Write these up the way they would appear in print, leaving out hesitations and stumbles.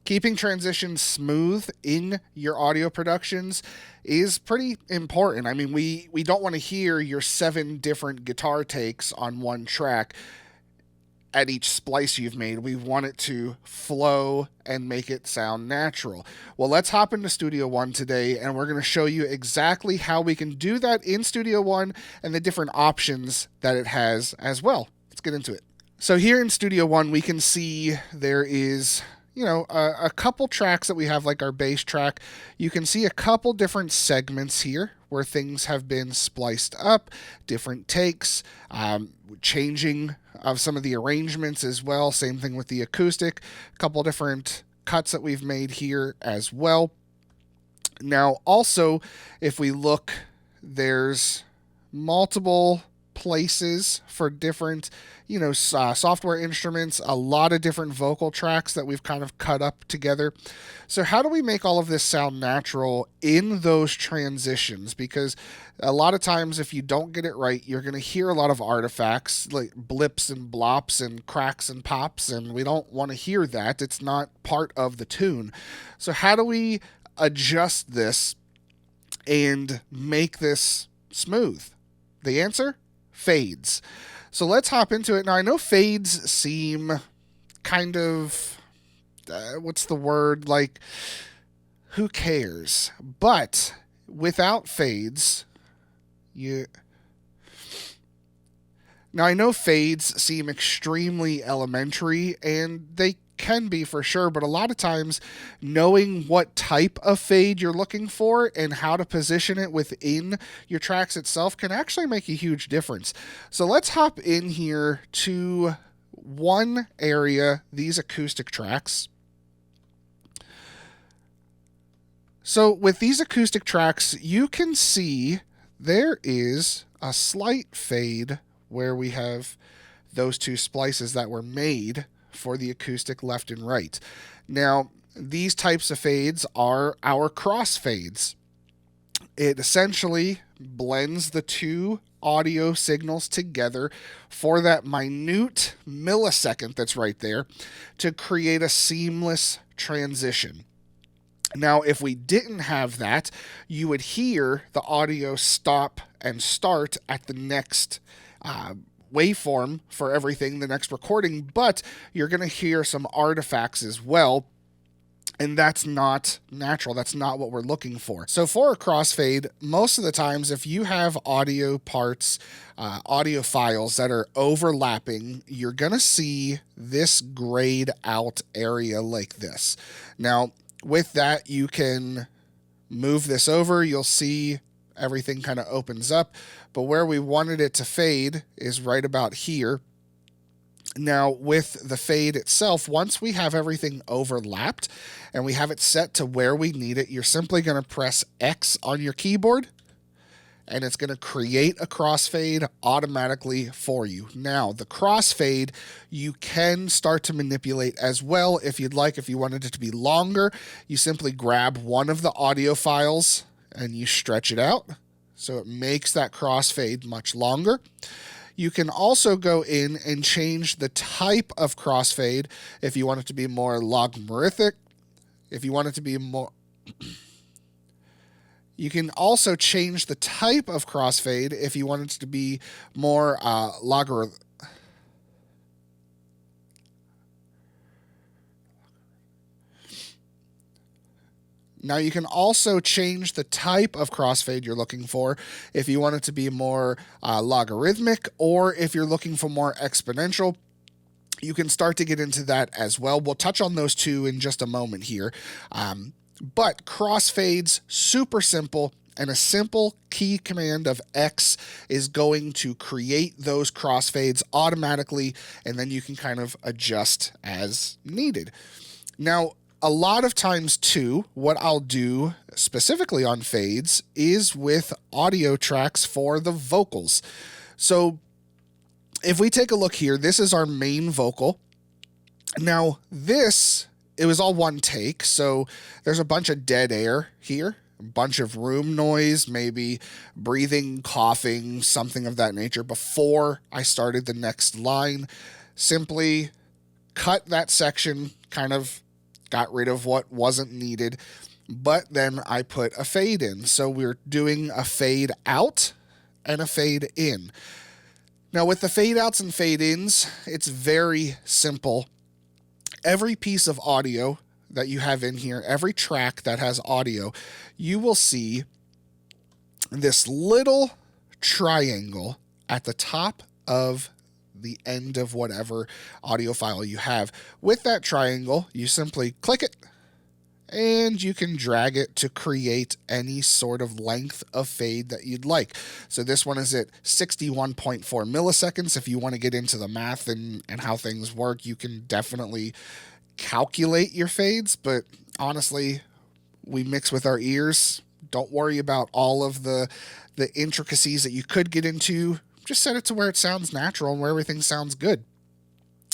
Keeping transitions smooth in your audio productions is pretty important. I mean, we don't want to hear your 7 different guitar takes on one track at each splice you've made. We want it to flow and make it sound natural. Well, let's hop into Studio One today, and we're going to show you exactly how we can do that in Studio One and the different options that it has as well. Let's get into it. So here in Studio One, we can see there is a couple tracks that we have, like our bass track. You can see a couple different segments here where things have been spliced up, different takes, changing of some of the arrangements as well. Same thing with the acoustic, a couple different cuts that we've made here as well. Now, also, if we look, there's multiple places for different software instruments, a lot of different vocal tracks that we've kind of cut up together. So how do we make all of this sound natural in those transitions? Because a lot of times if you don't get it right, you're going to hear a lot of artifacts like blips and blops and cracks and pops, and we don't want to hear that. It's not part of the tune. So how do we adjust this and make this smooth? The answer? Fades. So let's hop into it. Now, I know fades seem kind of, what's the word? Like, who cares? But without fades, Now, I know fades seem extremely elementary, and they can be for sure, but a lot of times knowing what type of fade you're looking for and how to position it within your tracks itself can actually make a huge difference. So let's hop in here to one area, these acoustic tracks. So with these acoustic tracks, you can see there is a slight fade where we have those two splices that were made for the acoustic left and right. Now, these types of fades are our crossfades. It essentially blends the two audio signals together for that minute millisecond that's right there to create a seamless transition. Now, if we didn't have that, you would hear the audio stop and start at the next waveform for everything, the next recording, but you're going to hear some artifacts as well, and that's not natural. That's not what we're looking for. So for a crossfade, most of the times, if you have audio parts, audio files that are overlapping, you're going to see this grayed out area like this. Now, with that, you can move this over. You'll see everything kind of opens up, but where we wanted it to fade is right about here. Now, with the fade itself, once we have everything overlapped and we have it set to where we need it, you're simply going to press X on your keyboard, and it's going to create a crossfade automatically for you. Now, the crossfade, you can start to manipulate as well if you'd like. If you wanted it to be longer, you simply grab one of the audio files and you stretch it out, so it makes that crossfade much longer. You can also go in and change the type of crossfade if you want it to be more logarithmic. If you want it to be more... You can also change the type of crossfade if you want it to be more logarithmic. Now, you can also change the type of crossfade you're looking for if you want it to be more logarithmic, or if you're looking for more exponential. You can start to get into that as well. We'll touch on those two in just a moment here. But crossfades, super simple, and a simple key command of X is going to create those crossfades automatically, and then you can kind of adjust as needed. Now, a lot of times too, what I'll do specifically on fades is with audio tracks for the vocals. So if we take a look here, this is our main vocal. Now this, it was all one take, so there's a bunch of dead air here, a bunch of room noise, maybe breathing, coughing, something of that nature before I started the next line. Simply cut that section kind of got rid of what wasn't needed, but then I put a fade in. So we're doing a fade out and a fade in. Now, with the fade outs and fade ins, it's very simple. Every piece of audio that you have in here, every track that has audio, you will see this little triangle at the top of the end of whatever audio file you have. With that triangle, you simply click it and you can drag it to create any sort of length of fade that you'd like. So this one is at 61.4 milliseconds. If you want to get into the math and how things work, you can definitely calculate your fades, but honestly, we mix with our ears. Don't worry about all of the intricacies that you could get into. Just set it to where it sounds natural and where everything sounds good.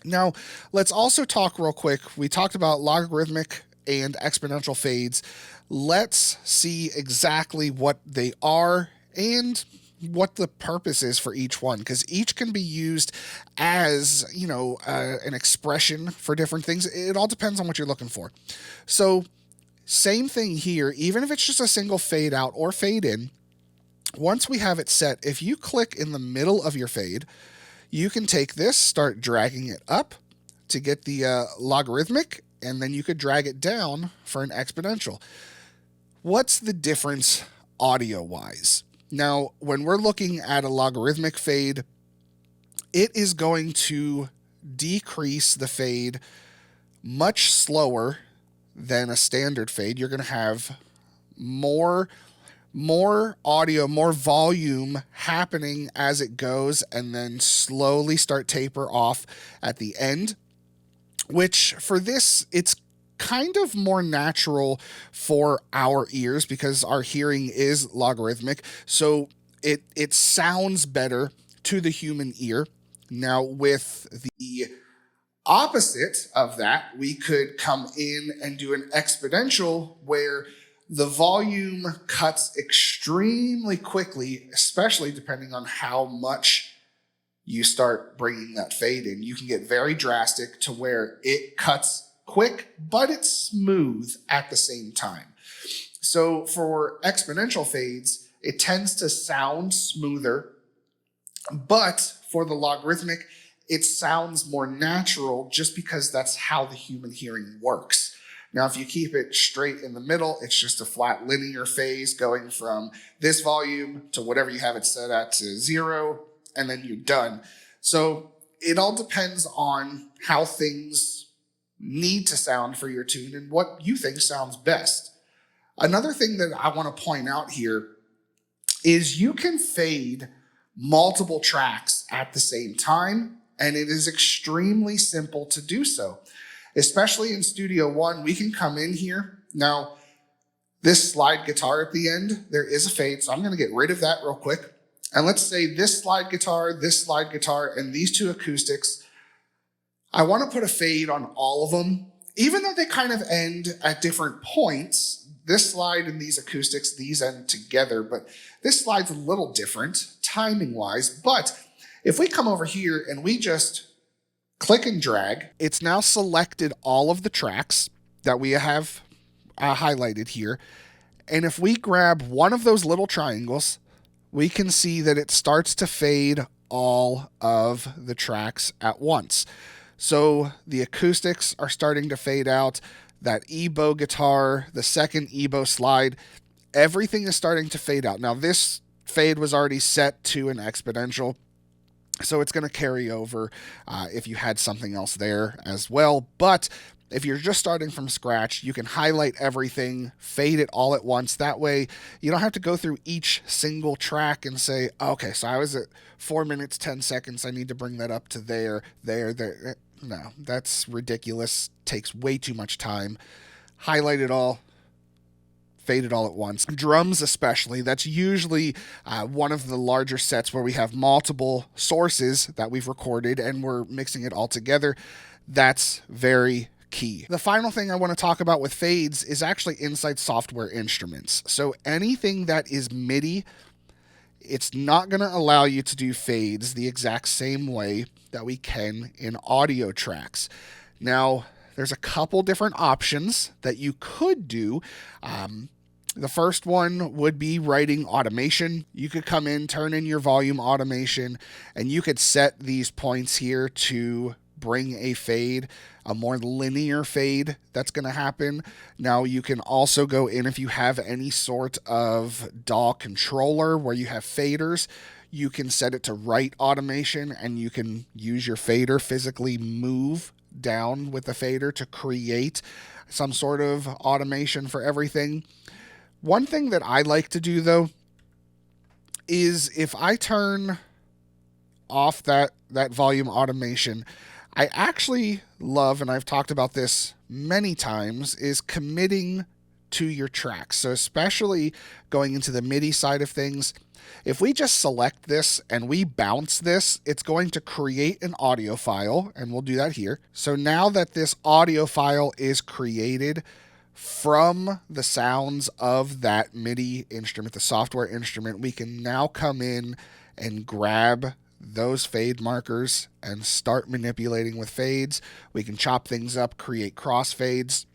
Now, let's also talk real quick. We talked about logarithmic and exponential fades. Let's see exactly what they are and what the purpose is for each one, because each can be used as, an expression for different things. It all depends on what you're looking for. So same thing here, even if it's just a single fade out or fade in, once we have it set, if you click in the middle of your fade, you can take this, start dragging it up to get the logarithmic, and then you could drag it down for an exponential. What's the difference audio-wise? Now, when we're looking at a logarithmic fade, it is going to decrease the fade much slower than a standard fade. You're going to have more audio, more volume happening as it goes, and then slowly start taper off at the end, which for this, it's kind of more natural for our ears because our hearing is logarithmic. So it sounds better to the human ear. Now, with the opposite of that, we could come in and do an exponential where the volume cuts extremely quickly, especially depending on how much you start bringing that fade in. You can get very drastic to where it cuts quick, but it's smooth at the same time. So for exponential fades, it tends to sound smoother, but for the logarithmic, it sounds more natural just because that's how the human hearing works. Now, if you keep it straight in the middle, it's just a flat linear phase going from this volume to whatever you have it set at to 0, and then you're done. So it all depends on how things need to sound for your tune and what you think sounds best. Another thing that I want to point out here is you can fade multiple tracks at the same time, and it is extremely simple to do so. Especially in Studio One, we can come in here. Now, this slide guitar at the end, there is a fade, so I'm going to get rid of that real quick. And let's say this slide guitar, and these two acoustics, I want to put a fade on all of them, even though they kind of end at different points. This slide and these acoustics, these end together, but this slide's a little different timing-wise. But if we come over here and we just click and drag, it's now selected all of the tracks that we have highlighted here. And if we grab one of those little triangles, we can see that it starts to fade all of the tracks at once. So the acoustics are starting to fade out. That EBow guitar, the second EBow slide, everything is starting to fade out. Now, this fade was already set to an exponential, so it's going to carry over if you had something else there as well. But if you're just starting from scratch, you can highlight everything, fade it all at once. That way, you don't have to go through each single track and say, okay, so I was at 4 minutes, 10 seconds. I need to bring that up to there. No, that's ridiculous. Takes way too much time. Highlight it all, fade it all at once. Drums especially, that's usually one of the larger sets where we have multiple sources that we've recorded and we're mixing it all together. That's very key. The final thing I want to talk about with fades is actually inside software instruments. So anything that is MIDI, it's not going to allow you to do fades the exact same way that we can in audio tracks. Now, there's a couple different options that you could do. The first one would be writing automation. You could come in, turn in your volume automation, and you could set these points here to bring a fade, a more linear fade that's going to happen. Now, you can also go in if you have any sort of DAW controller where you have faders. You can set it to write automation, and you can use your fader, physically move down with the fader to create some sort of automation for everything. One thing that I like to do, though, is if I turn off that volume automation, I actually love, and I've talked about this many times, is committing to your tracks. So especially going into the MIDI side of things, if we just select this and we bounce this, it's going to create an audio file, and we'll do that here. So now that this audio file is created from the sounds of that MIDI instrument, the software instrument, we can now come in and grab those fade markers and start manipulating with fades. We can chop things up, create crossfades.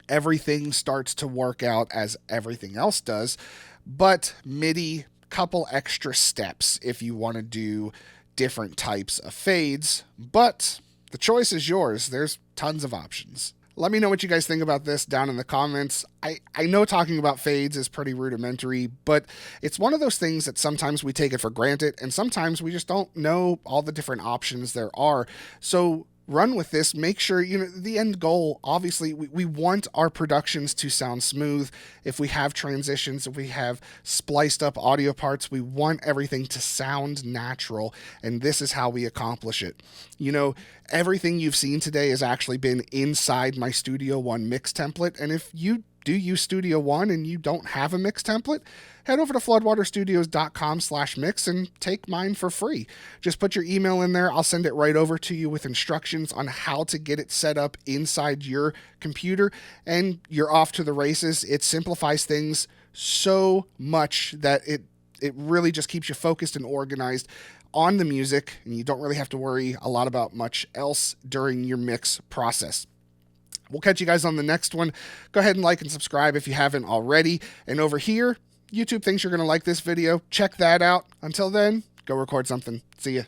Everything starts to work out as everything else does, but MIDI, couple extra steps if you want to do different types of fades, but the choice is yours. There's tons of options. Let me know what you guys think about this down in the comments. I know talking about fades is pretty rudimentary, but it's one of those things that sometimes we take it for granted, and sometimes we just don't know all the different options there are. So run with this. Make sure, the end goal, obviously, we want our productions to sound smooth. If we have transitions, if we have spliced up audio parts, we want everything to sound natural, and this is how we accomplish it. Everything you've seen today has actually been inside my Studio One mix template, and if you do use Studio One and you don't have a mix template, head over to floodwaterstudios.com/mix and take mine for free. Just put your email in there. I'll send it right over to you with instructions on how to get it set up inside your computer, and you're off to the races. It simplifies things so much that it really just keeps you focused and organized on the music, and you don't really have to worry a lot about much else during your mix process. We'll catch you guys on the next one. Go ahead and like and subscribe if you haven't already. And over here, YouTube thinks you're going to like this video. Check that out. Until then, go record something. See ya.